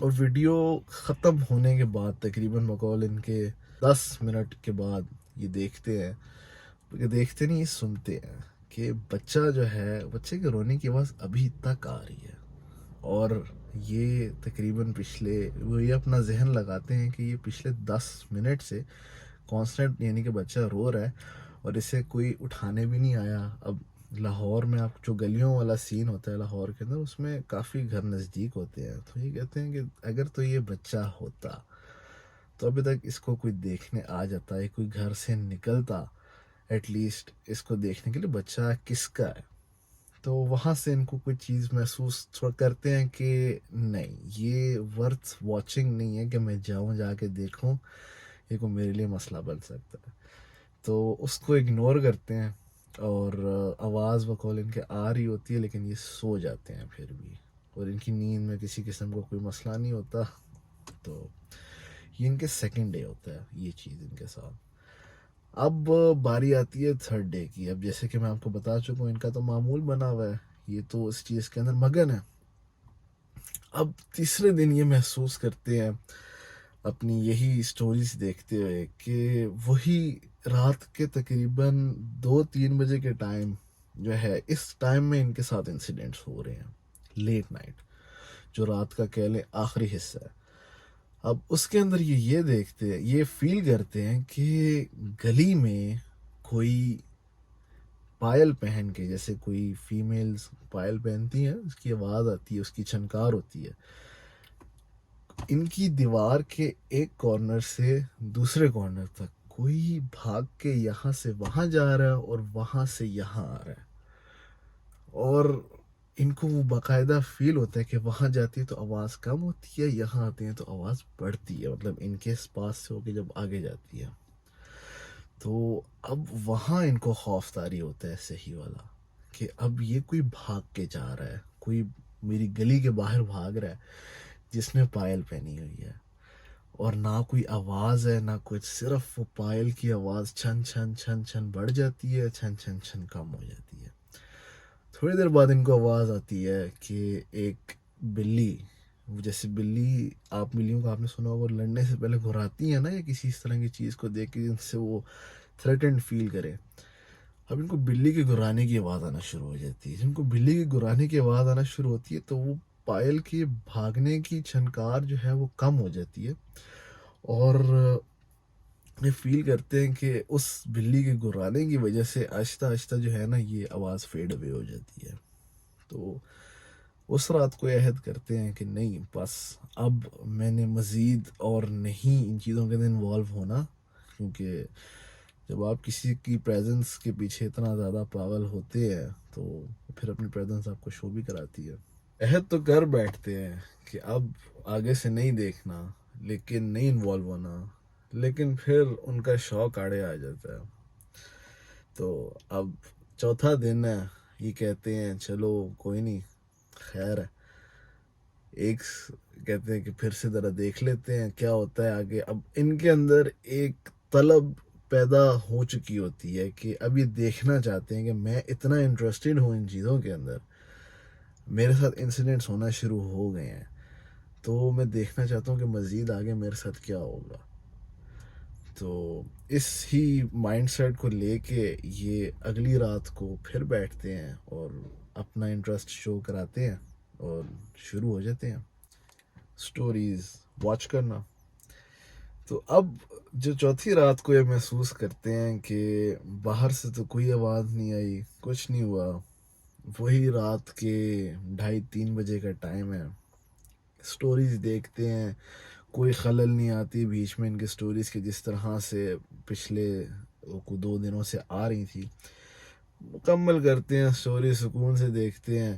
اور ویڈیو ختم ہونے کے بعد تقریباً بقول ان کے 10 منٹ کے بعد یہ دیکھتے ہیں، یہ دیکھتے نہیں، یہ سنتے ہیں کہ بچہ جو ہے، بچے کے رونے کی آواز ابھی تک آ رہی ہے. اور یہ تقریباً وہ یہ اپنا ذہن لگاتے ہیں کہ یہ پچھلے 10 منٹ سے کانسٹنٹ، یعنی کہ بچہ رو رہا ہے اور اسے کوئی اٹھانے بھی نہیں آیا. اب لاہور میں آپ جو گلیوں والا سین ہوتا ہے لاہور کے اندر، اس میں کافی گھر نزدیک ہوتے ہیں، تو یہ کہتے ہیں کہ اگر تو یہ بچہ ہوتا تو ابھی تک اس کو کوئی دیکھنے آ جاتا ہے، کوئی گھر سے نکلتا ایٹ لیسٹ اس کو دیکھنے کے لیے بچہ کس کا ہے. تو وہاں سے ان کو کوئی چیز محسوس تھوڑا کرتے ہیں کہ نہیں، یہ ورتھ واچنگ نہیں ہے کہ میں جاؤں جا کے دیکھوں، یہ کوئی میرے لیے مسئلہ بن سکتا ہے. تو اس کو اگنور کرتے ہیں اور آواز بقول ان کے آ رہی ہوتی ہے، لیکن یہ سو جاتے ہیں پھر بھی، اور ان کی نیند میں کسی قسم کا کوئی مسئلہ نہیں ہوتا. تو یہ ان کے سیکنڈ ڈے ہوتا ہے یہ چیز ان کے ساتھ. اب باری آتی ہے تھرڈ ڈے کی. اب جیسے کہ میں آپ کو بتا چکا ہوں، ان کا تو معمول بنا ہوا ہے، یہ تو اس چیز کے اندر مگن ہے. اب تیسرے دن یہ محسوس کرتے ہیں اپنی یہی سٹوریز دیکھتے ہوئے کہ وہی رات کے تقریباً 2-3 بجے کے ٹائم جو ہے، اس ٹائم میں ان کے ساتھ انسیڈنٹس ہو رہے ہیں لیٹ نائٹ، جو رات کا کہہ لیں آخری حصہ ہے. اب اس کے اندر یہ دیکھتے ہیں، یہ فیل کرتے ہیں کہ گلی میں کوئی پائل پہن کے، جیسے کوئی فیمیلز پائل پہنتی ہیں، اس کی آواز آتی ہے، اس کی چھنکار ہوتی ہے. ان کی دیوار کے ایک کارنر سے دوسرے کارنر تک کوئی بھاگ کے یہاں سے وہاں جا رہا ہے اور وہاں سے یہاں آ رہا ہے. اور ان کو وہ باقاعدہ فیل ہوتا ہے کہ وہاں جاتی ہے تو آواز کم ہوتی ہے، یہاں آتی ہے تو آواز بڑھتی ہے، مطلب ان کے پاس سے ہو کے جب آگے جاتی ہے. تو اب وہاں ان کو خوف طاری ہوتا ہے صحیح والا، کہ اب یہ کوئی بھاگ کے جا رہا ہے، کوئی میری گلی کے باہر بھاگ رہا ہے جس نے پائل پہنی ہوئی ہے، اور نہ کوئی آواز ہے نہ کچھ، صرف وہ پائل کی آواز چھن چھن چھن چھن بڑھ جاتی ہے، چھن چھن چھن کم ہو جاتی ہے. تھوڑی دیر بعد ان کو آواز آتی ہے کہ ایک بلی، جیسے بلی، آپ بلیوں کو آپ نے سنا ہوگا لڑنے سے پہلے گھراتی ہیں نا، یا کسی اس طرح کی چیز کو دیکھ کے جن سے وہ تھریٹنڈ فیل کرے. اب ان کو بلی کے گھرانے کی آواز آنا شروع ہو جاتی ہے. جب ان کو بلی کے گھرانے کی آواز آنا شروع ہوتی ہے تو وہ پائل کے بھاگنے کی چھنکار جو ہے وہ کم ہو جاتی ہے، اور یہ فیل کرتے ہیں کہ اس بلی کے گھرانے کی وجہ سے آہستہ آہستہ جو ہے نا یہ آواز فیڈ اوے ہو جاتی ہے. تو اس رات کو یہ عہد کرتے ہیں کہ نہیں، بس اب میں نے مزید اور نہیں ان چیزوں کے اندر انوالو ہونا، کیونکہ جب آپ کسی کی پریزنس کے پیچھے اتنا زیادہ پاگل ہوتے ہیں تو پھر اپنی پریزنس آپ کو شو بھی کراتی ہے. عہد تو کر بیٹھتے ہیں کہ اب آگے سے نہیں دیکھنا، لیکن نہیں انوالو ہونا، لیکن پھر ان کا شوق آڑے آ جاتا ہے. تو اب چوتھا دن ہے، یہ کہتے ہیں چلو کوئی نہیں، خیر ہے. ایک کہتے ہیں کہ پھر سے ذرا دیکھ لیتے ہیں کیا ہوتا ہے آگے. اب ان کے اندر ایک طلب پیدا ہو چکی ہوتی ہے کہ اب یہ دیکھنا چاہتے ہیں کہ میں اتنا انٹرسٹڈ ہوں ان چیزوں کے اندر، میرے ساتھ انسیڈنٹس ہونا شروع ہو گئے ہیں، تو میں دیکھنا چاہتا ہوں کہ مزید آگے میرے ساتھ کیا ہوگا. تو اس ہی مائنڈ سیٹ کو لے کے یہ اگلی رات کو پھر بیٹھتے ہیں اور اپنا انٹرسٹ شو کراتے ہیں اور شروع ہو جاتے ہیں سٹوریز واچ کرنا. تو اب جو چوتھی رات کو یہ محسوس کرتے ہیں کہ باہر سے تو کوئی آواز نہیں آئی، کچھ نہیں ہوا، وہی رات کے 2:30-3 بجے کا ٹائم ہے. سٹوریز دیکھتے ہیں، کوئی خلل نہیں آتی بیچ میں ان کے سٹوریز کے، جس طرح سے پچھلے 2 دنوں سے آ رہی تھی. مکمل کرتے ہیں سٹوری، سکون سے دیکھتے ہیں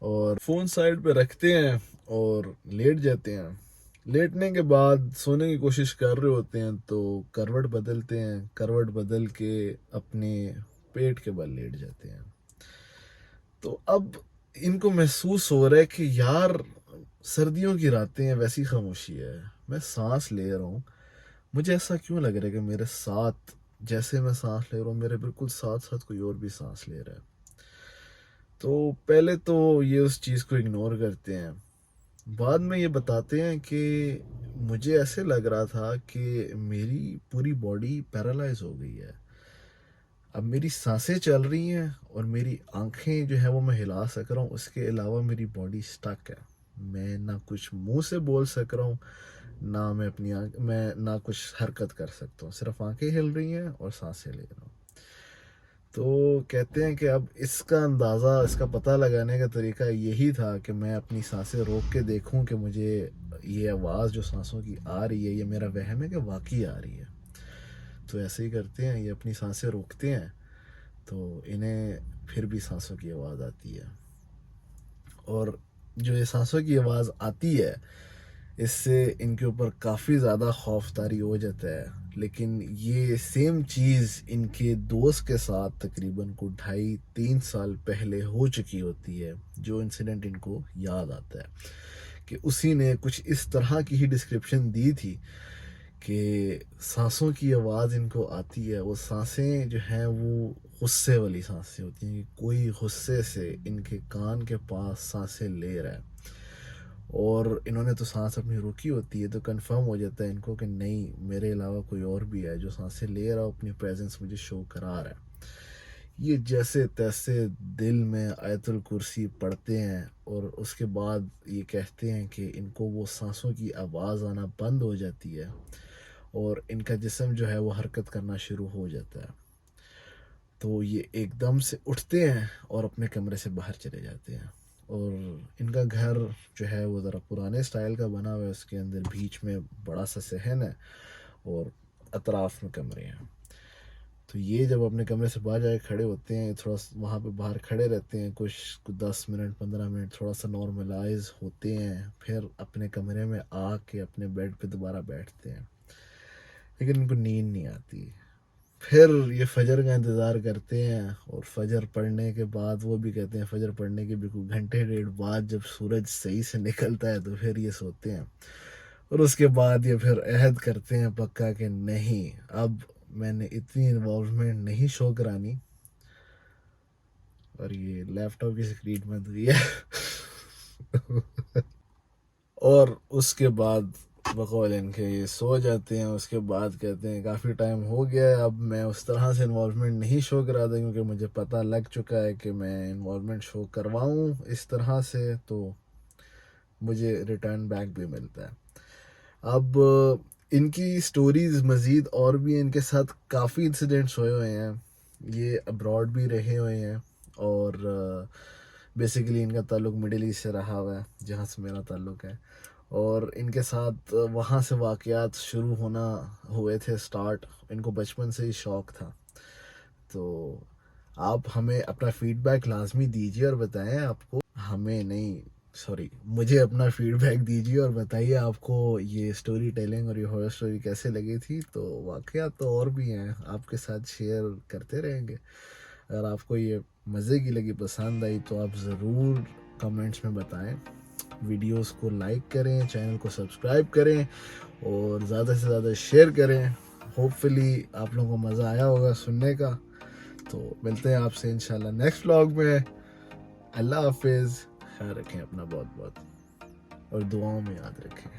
اور فون سائڈ پہ رکھتے ہیں اور لیٹ جاتے ہیں. لیٹنے کے بعد سونے کی کوشش کر رہے ہوتے ہیں تو کروٹ بدلتے ہیں، کروٹ بدل کے اپنے پیٹ کے بل لیٹ جاتے ہیں. تو اب ان کو محسوس ہو رہا ہے کہ یار سردیوں کی راتیں ہیں، ویسی خاموشی ہے، میں سانس لے رہا ہوں، مجھے ایسا کیوں لگ رہا ہے کہ میرے ساتھ، جیسے میں سانس لے رہا ہوں میرے بالکل ساتھ ساتھ کوئی اور بھی سانس لے رہا ہے. تو پہلے تو یہ اس چیز کو اگنور کرتے ہیں، بعد میں یہ بتاتے ہیں کہ مجھے ایسے لگ رہا تھا کہ میری پوری باڈی پیرالائز ہو گئی ہے. اب میری سانسیں چل رہی ہیں اور میری آنکھیں جو ہے وہ میں ہلا سک رہا ہوں, اس کے علاوہ میری باڈی سٹک ہے. میں نہ کچھ منہ سے بول سک رہا ہوں, نہ میں نہ کچھ حرکت کر سکتا ہوں, صرف آنکھیں ہل رہی ہیں اور سانسیں لے رہا ہوں. تو کہتے ہیں کہ اب اس کا اندازہ, اس کا پتہ لگانے کا طریقہ یہی تھا کہ میں اپنی سانسیں روک کے دیکھوں کہ مجھے یہ آواز جو سانسوں کی آ رہی ہے یہ میرا وہم ہے کہ واقعی آ رہی ہے. تو ایسے ہی کرتے ہیں, یہ اپنی سانسیں روکتے ہیں تو انہیں پھر بھی سانسوں کی آواز آتی ہے. اور جو یہ سانسوں کی آواز آتی ہے اس سے ان کے اوپر کافی زیادہ خوف طاری ہو جاتا ہے. لیکن یہ سیم چیز ان کے دوست کے ساتھ تقریباً کو 2.5-3 سال پہلے ہو چکی ہوتی ہے. جو انسیڈنٹ ان کو یاد آتا ہے کہ اسی نے کچھ اس طرح کی ہی ڈسکرپشن دی تھی کہ سانسوں کی آواز ان کو آتی ہے. وہ سانسیں جو ہیں وہ غصے والی سانسیں ہوتی ہیں, کہ کوئی غصے سے ان کے کان کے پاس سانسیں لے رہا ہے. اور انہوں نے تو سانس اپنی روکی ہوتی ہے, تو کنفرم ہو جاتا ہے ان کو کہ نہیں, میرے علاوہ کوئی اور بھی ہے جو سانسیں لے رہا, اپنی پریزنس مجھے شو کرا رہا ہے. یہ جیسے تیسے دل میں آیت الکرسی پڑھتے ہیں اور اس کے بعد یہ کہتے ہیں کہ ان کو وہ سانسوں کی آواز آنا بند ہو جاتی ہے اور ان کا جسم جو ہے وہ حرکت کرنا شروع ہو جاتا ہے. تو یہ ایک دم سے اٹھتے ہیں اور اپنے کمرے سے باہر چلے جاتے ہیں. اور ان کا گھر جو ہے وہ ذرا پرانے سٹائل کا بنا ہوا ہے, اس کے اندر بیچ میں بڑا سا صحن ہے اور اطراف میں کمرے ہیں. تو یہ جب اپنے کمرے سے باہر جا کے کھڑے ہوتے ہیں, تھوڑا وہاں پہ باہر کھڑے رہتے ہیں کچھ 10 منٹ 15 منٹ, تھوڑا سا نارملائز ہوتے ہیں, پھر اپنے کمرے میں آ کے اپنے بیڈ پہ دوبارہ بیٹھتے ہیں. لیکن ان کو نیند نہیں آتی. پھر یہ فجر کا انتظار کرتے ہیں اور فجر پڑھنے کے بعد, وہ بھی کہتے ہیں فجر پڑھنے کے بھی کوئی گھنٹے ڈیڑھ بعد جب سورج صحیح سے نکلتا ہے تو پھر یہ سوتے ہیں. اور اس کے بعد یہ پھر عہد کرتے ہیں پکا کہ نہیں, اب میں نے اتنی انوالومنٹ نہیں شو کرانی. اور یہ لیپ ٹاپ کی اسکرین بند ہوئی ہے. اور اس کے بعد بقول ان کے یہ سو جاتے ہیں. اس کے بعد کہتے ہیں کافی ٹائم ہو گیا ہے, اب میں اس طرح سے انوالومنٹ نہیں شو کرا تھا, کیونکہ مجھے پتہ لگ چکا ہے کہ میں انوالومنٹ شو کرواؤں اس طرح سے تو مجھے ریٹرن بیک بھی ملتا ہے. اب ان کی سٹوریز مزید اور بھی, ان کے ساتھ کافی انسیڈنٹس ہوئے ہیں. یہ ابراڈ بھی رہے ہوئے ہیں اور بیسیکلی ان کا تعلق مڈل ایسٹ سے رہا ہوا ہے جہاں سے میرا تعلق ہے. اور ان کے ساتھ وہاں سے واقعات شروع ہوئے تھے سٹارٹ. ان کو بچپن سے ہی شوق تھا. تو آپ ہمیں اپنا فیڈ بیک لازمی دیجیے اور بتائیں, آپ کو ہمیں نہیں مجھے اپنا فیڈ بیک دیجیے اور بتائیے آپ کو یہ سٹوری ٹیلنگ اور یہ ہارر سٹوری کیسے لگی تھی. تو واقعات تو اور بھی ہیں, آپ کے ساتھ شیئر کرتے رہیں گے. اگر آپ کو یہ مزے کی لگی, پسند آئی, تو آپ ضرور کمنٹس میں بتائیں. ویڈیوز کو لائک کریں, چینل کو سبسکرائب کریں اور زیادہ سے زیادہ شیئر کریں. ہوپ فلی آپ لوگوں کو مزہ آیا ہوگا سننے کا. تو ملتے ہیں آپ سے انشاءاللہ نیکسٹ ولاگ میں. اللہ حافظ. خیال رکھیں اپنا بہت بہت, اور دعاؤں میں یاد رکھیں.